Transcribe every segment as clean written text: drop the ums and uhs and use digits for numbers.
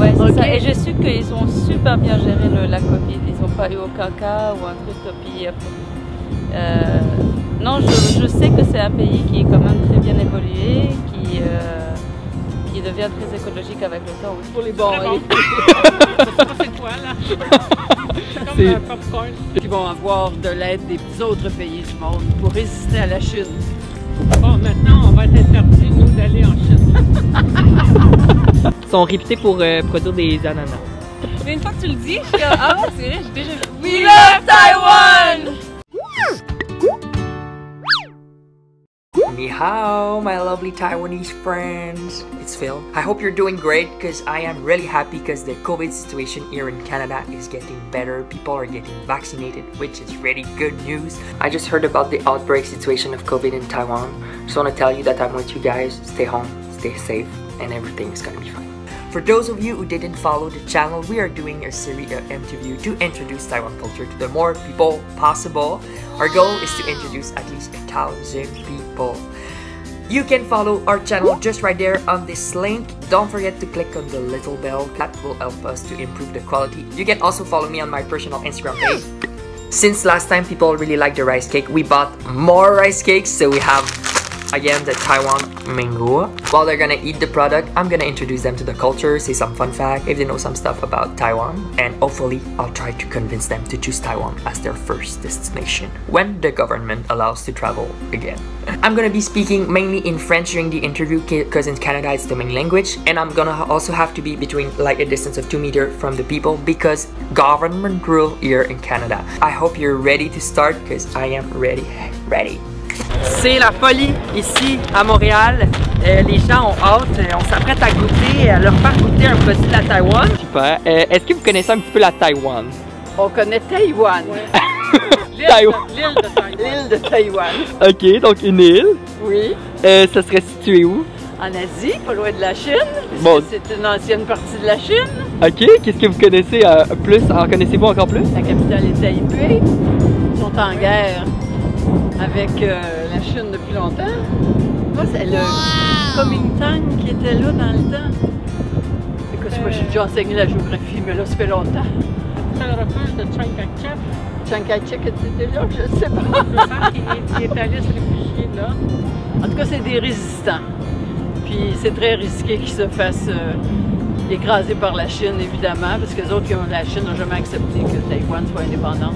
Ouais, c'est Ok. ça. Et j'ai su qu'ils ont super bien géré la Covid. Ils n'ont pas eu aucun cas ou un truc. Puis, non, je sais que c'est un pays qui est quand même très bien évolué, qui devient très écologique avec le temps. Pour les bons. C'est quoi là? C'est comme un popcorn. Qui vont avoir de l'aide des autres pays du monde pour résister à la Chine. Bon, maintenant, on va être interdit, nous, d'aller en Chine. Ils sont réputés pour produire des ananas. Mais une fois que tu le dis, je suis ah ouais, c'est vrai, j'ai déjà vu. We love Taiwan! Ni hao, my lovely Taiwanese friends. It's Phil. I hope you're doing great because I am really happy because the COVID situation here in Canada is getting better. People are getting vaccinated, which is really good news. I just heard about the outbreak situation of COVID in Taiwan. Just want to tell you that I'm with you guys. Stay home, stay safe, and everything's gonna be fine. For those of you who didn't follow the channel, we are doing a series of interviews to introduce Taiwan culture to the more people possible. Our goal is to introduce at least 1,000 people. You can follow our channel just right there on this link. Don't forget to click on the little bell. That will help us to improve the quality. You can also follow me on my personal Instagram page. Since last time people really like the rice cake, we bought more rice cakes. So we have again the Taiwan mango. While they're gonna eat the product, I'm gonna introduce them to the culture, say some fun fact if they know some stuff about Taiwan, and hopefully I'll try to convince them to choose Taiwan as their first destination when the government allows to travel again. I'm gonna be speaking mainly in French during the interview because in Canada it's the main language, and I'm gonna also have to be between like a distance of 2 meters from the people because government rule here in Canada. I hope you're ready to start because I am ready. C'est la folie ici à Montréal. Les gens ont hâte. On s'apprête à goûter, à leur faire goûter un produit de la Taïwan. Super. Est-ce que vous connaissez un petit peu la Taïwan? On connaît Taïwan. L'île de Taïwan. Ok, donc une île. Oui. Ça serait situé où? En Asie, pas loin de la Chine. Bon. C'est une ancienne partie de la Chine. Ok, qu'est-ce que vous connaissez plus? En connaissez-vous encore plus? La capitale est Taipei. Ils sont en guerre avec la Chine depuis longtemps. Moi, c'est le Kuomintang qui était là dans le temps. Écoute, moi, j'ai déjà enseigné la géographie, mais là, ça fait longtemps. C'est le refuge de Chiang Kai-shek. Chiang Kai-shek était là, je ne sais pas. Je sens qu'il est allé se réfugier là. En tout cas, c'est des résistants. Puis c'est très risqué qu'ils se fassent écraser par la Chine, évidemment, parce que les autres, la Chine n'a jamais accepté que Taïwan soit indépendante.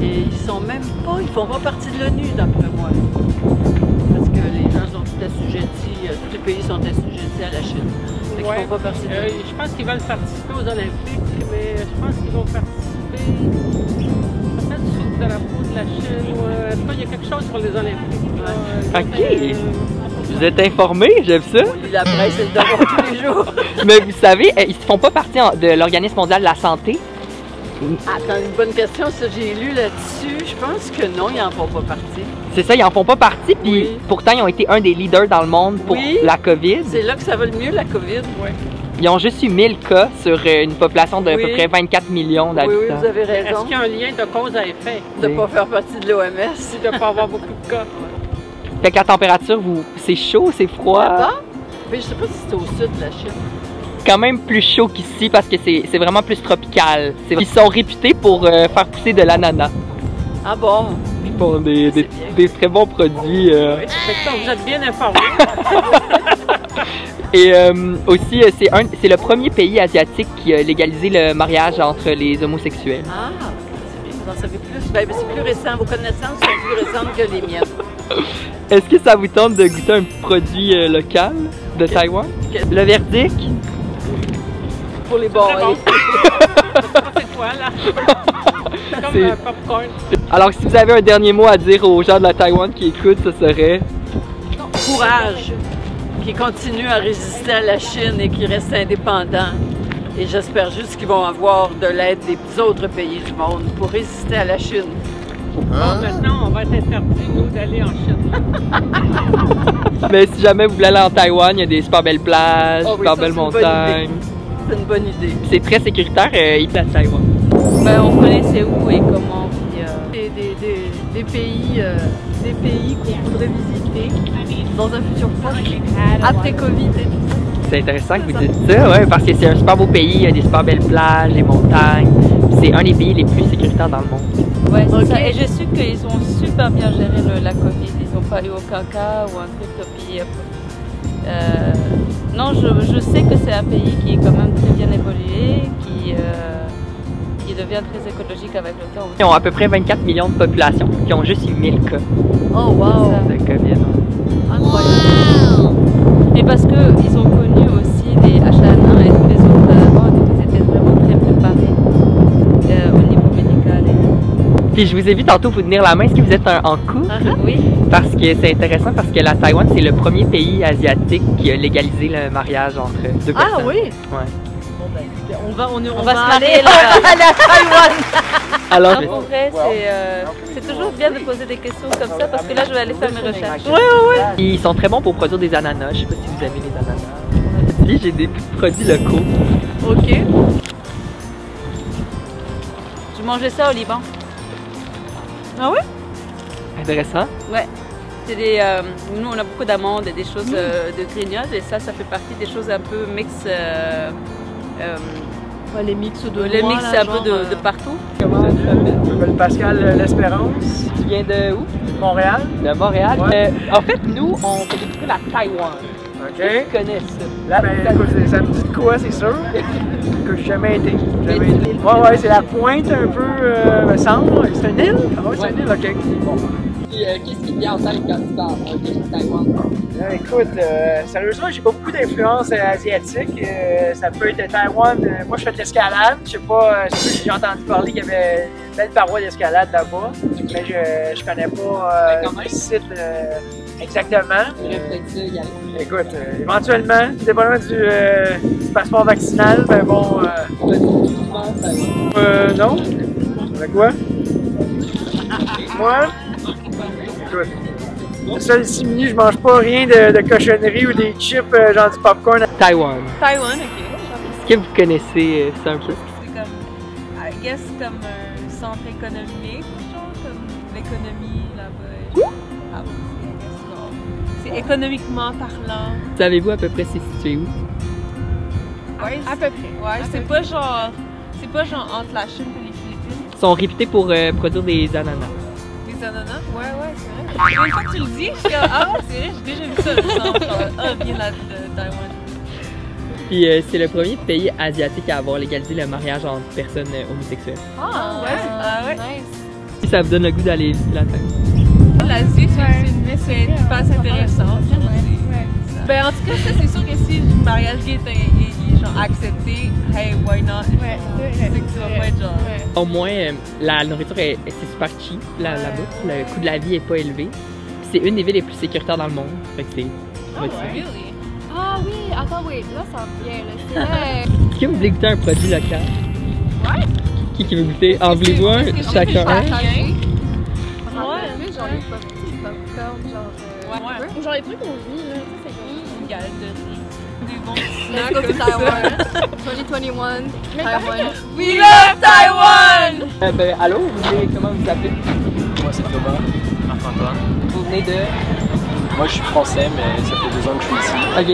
Et ils sont même pas, ils font pas partie de l'ONU, d'après moi. Parce que les gens sont tous assujettis, tous les pays sont assujettis à la Chine. Fait qu'ils font pas partie de l'ONU. Je pense qu'ils veulent participer aux Olympiques, mais je pense qu'ils vont participer peut-être sous le drapeau de la Chine. En tout cas, il y a quelque chose pour les Olympiques. Ok. Vous êtes informé, j'aime ça. Oui, la presse, c'est le devoir tous les jours. Mais vous savez, ils ne font pas partie de l'Organisme mondial de la santé. Attends, une bonne question, ça j'ai lu là-dessus. Je pense que non, ils n'en font pas partie. C'est ça, ils en font pas partie, puis Oui. pourtant ils ont été un des leaders dans le monde pour Oui. la COVID. C'est là que ça va le mieux, la COVID. Oui, Ils ont juste eu 1000 cas sur une population d'à Oui. peu près 24 millions oui, d'habitants. vous avez Est-ce raison. qu'il y a un lien de cause à effet? De ne pas faire partie de l'OMS. De ne pas avoir beaucoup de cas. Fait que la température, c'est chaud, c'est froid. Là-bas? Mais je sais pas si c'est au sud de la Chine. Quand même plus chaud qu'ici parce que c'est vraiment plus tropical. Ils sont réputés pour faire pousser de l'ananas. Ah bon? Ils font des très bons produits. Fait que vous êtes bien informés. Et aussi, c'est le premier pays asiatique qui a légalisé le mariage entre les homosexuels. Ah, c'est bien, vous en savez plus. Ben, c'est plus récent, vos connaissances sont plus récentes que les miennes. Est-ce que ça vous tente de goûter un produit local de Taïwan? Le verdict? Pour les bons. Bon. C'est quoi là? C'est comme un popcorn. Alors, si vous avez un dernier mot à dire aux gens de la Taïwan qui écoutent, ce serait? Courage, qui continue à résister à la Chine et qui reste indépendant. Et j'espère juste qu'ils vont avoir de l'aide des autres pays du monde pour résister à la Chine. Bon, maintenant, on va être interdit, nous, d'aller en Chine. Mais si jamais vous voulez aller en Taïwan, il y a des super belles plages, Oh oui, super ça, belles c'est une bonne montagnes. C'est une bonne idée. C'est très sécuritaire, il plaît à Taïwan. Ben, on connaît c'est où et comment. Puis, Des pays qu'on voudrait visiter dans un futur proche, après Covid et tout ça. C'est intéressant que vous dites ça, ouais, parce que c'est un super beau pays, il y a des super belles plages, des montagnes. C'est un des pays les plus sécuritaires dans le monde. Ouais, c'est ça. Et je sais qu'ils ont super bien géré la Covid. Ils n'ont pas eu aucun cas ou un truc. Puis, non, je sais que c'est un pays qui est quand même très bien évolué, qui devient très écologique avec le temps. Ils ont à peu près 24 millions de population qui ont juste eu 1000 cas Oh wow! de COVID. Incroyable! Mais parce qu'ils ont connu aussi les H1N1 et tous les autres avant, donc ils étaient vraiment très préparés au niveau médical. Puis je vous ai vu tantôt vous tenir la main, est-ce que vous êtes en couple? Oui. Parce que c'est intéressant parce que la Taïwan, c'est le premier pays asiatique qui a légalisé le mariage entre deux personnes. Ah oui? Ouais. Bon ben, on va se marier aller là. à la Taïwan! Alors, En vrai, c'est toujours bien de poser des questions comme ça parce que là, je vais aller faire mes recherches. ils sont très bons pour produire des ananas. Je sais pas si vous aimez les ananas. Puis j'ai des produits locaux. Ok. Je mangeais ça au Liban. Ah oui? Intéressant. Ouais. C'est des, nous, on a beaucoup d'amandes et des choses de grignotes et ça fait partie des choses un peu mix. Ouais, les mix de Les mix un peu de partout. Comment tu t'appelles? Je m'appelle Pascal L'Espérance, Tu viens de où? Montréal. De Montréal. Ouais. En fait, nous, on fait découvrir la Taïwan. OK. Tu connais ça? Là, ben, écoute, ça me dit de quoi, c'est sûr. Que j'ai jamais été. Ouais, c'est la pointe un peu, me semble. C'est une île? Ah ouais, c'est une île, OK. Bon. Puis, qu'est-ce qui te vient en tête quand tu parles d'un pays de Taïwan? Écoute, sérieusement, j'ai pas beaucoup d'influence asiatique. Ça peut être Taïwan. Moi, je fais de l'escalade. Je sais pas, j'ai entendu parler qu'il y avait une belle paroi d'escalade là-bas. Mais je connais pas le site exactement. Écoute, éventuellement, dépendamment du passeport vaccinal, mais bon. Non. Avec quoi? Moi? Écoute. Le seul simili, je mange pas rien de cochonnerie ou des chips genre du popcorn. Taïwan. Taïwan, ok. Est-ce que vous connaissez ça un peu? C'est comme, I guess, comme un centre économique, genre, comme l'économie là-bas. Ah oui, I guess, non. C'est économiquement parlant. Savez-vous à peu près c'est situé où? Ouais, à peu près. Ouais, c'est pas genre entre la Chine et les Philippines. Ils sont réputés pour produire des ananas. Les ananas? Ouais, c'est vrai. Une fois que tu le dis, je suis ah ouais, c'est vrai, j'ai déjà vu ça, il me semble, genre, bien là de Taïwan. Puis c'est le premier pays asiatique à avoir légalisé le mariage entre personnes homosexuelles. Ah ouais? Nice. Si ça vous donne le goût d'aller visiter la Taïwan. L'Asie, c'est une phase intéressante. Ben en tout cas, ça c'est sûr que si le mariage gay est genre accepté, hey, why not? C'est que tu vas pas être genre. Au moins, la nourriture c'est super cheap là-bas. Le coût de la vie est pas élevé. Puis c'est une des villes les plus sécuritaires dans le monde. Fait que c'est motivant. Really? Ah oui, attends, wait, là ça vient, là, c'est vrai. Est-ce que vous voulez goûter un produit local? Ouais. Qui veut goûter? En voulez-vous un? Chacun un? Ouais. Genre les popcorn, genre. Genre les trucs qu'on vit, là, tu sais, c'est comme. Une galette de riz. Des bons Let's go to Taiwan. 2021, Taiwan. We love Taiwan! Ben, allô, comment vous appelez? Moi c'est Thomas, Marc-Antoine. Vous venez de... Moi je suis français mais ça fait 2 ans que je suis ici. Ok.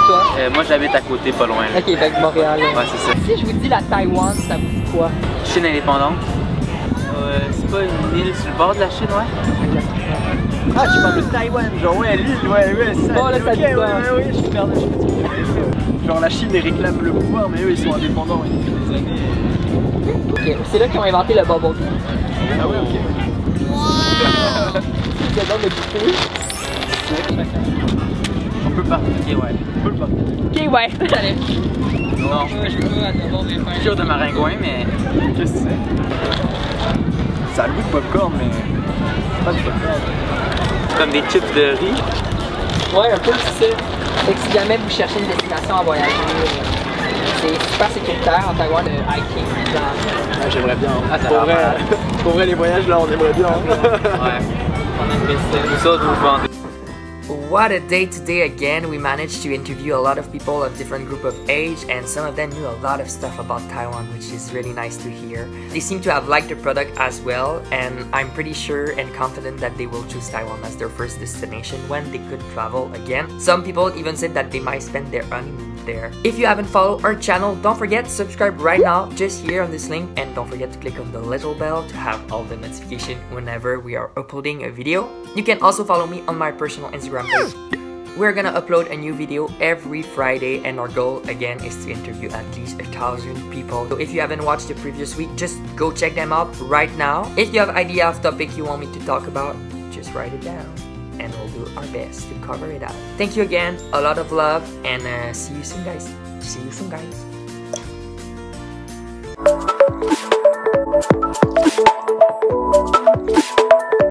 Toi? Moi j'habite à côté, pas loin. Là. Ok, ben Montréal. Ouais c'est ça. Si je vous dis la Taïwan, ça vous dit quoi? Chine indépendante. C'est pas une île sur le bord de la Chine, ouais? Ah, tu parles de Taïwan, genre ouais, l'île, ouais, ça. Bon, là, ça dit quoi? Ouais, je suis perdu, genre la Chine, ils réclament le pouvoir, mais eux, ils sont indépendants depuis des années. Ok, c'est là qu'ils ont inventé le bubble tea. Ah ouais, ok. Wow! C'est bon de goûter. On peut pas. Ok, ouais. On peut pas. Ok, ouais. Allez. Non, Je peux pas d'abord des je suis sûr de maringouin, mais. Qu'est-ce que c'est? Ça a le goût de popcorn, mais. C'est pas du popcorn. C'est comme des chips de riz. Ouais, un peu, c'est ça. Fait que si jamais vous cherchez une destination à voyager, c'est super sécuritaire en Taïwan, le hiking, genre. Ah, j'aimerais bien. Ah, ça Pour vrai, les voyages là, on aimerait bien. Ouais. On aimerait ça. Nous autres, vous vendez. what a day today again. We managed to interview a lot of people of different group of age, and some of them knew a lot of stuff about Taiwan, which is really nice to hear. They seem to have liked the product as well, and I'm pretty sure and confident that they will choose Taiwan as their first destination when they could travel again. Some people even said that they might spend their honeymoon there. If you haven't followed our channel, don't forget to subscribe right now just here on this link, and don't forget to click on the little bell to have all the notifications whenever we are uploading a video. You can also follow me on my personal Instagram page. We're gonna upload a new video every Friday, and our goal again is to interview at least 1,000 people. So if you haven't watched the previous week, just go check them out right now. If you have idea of topic you want me to talk about, just write it down, and we'll do our best to cover it out. Thank you again, a lot of love, and see you soon, guys. See you soon, guys.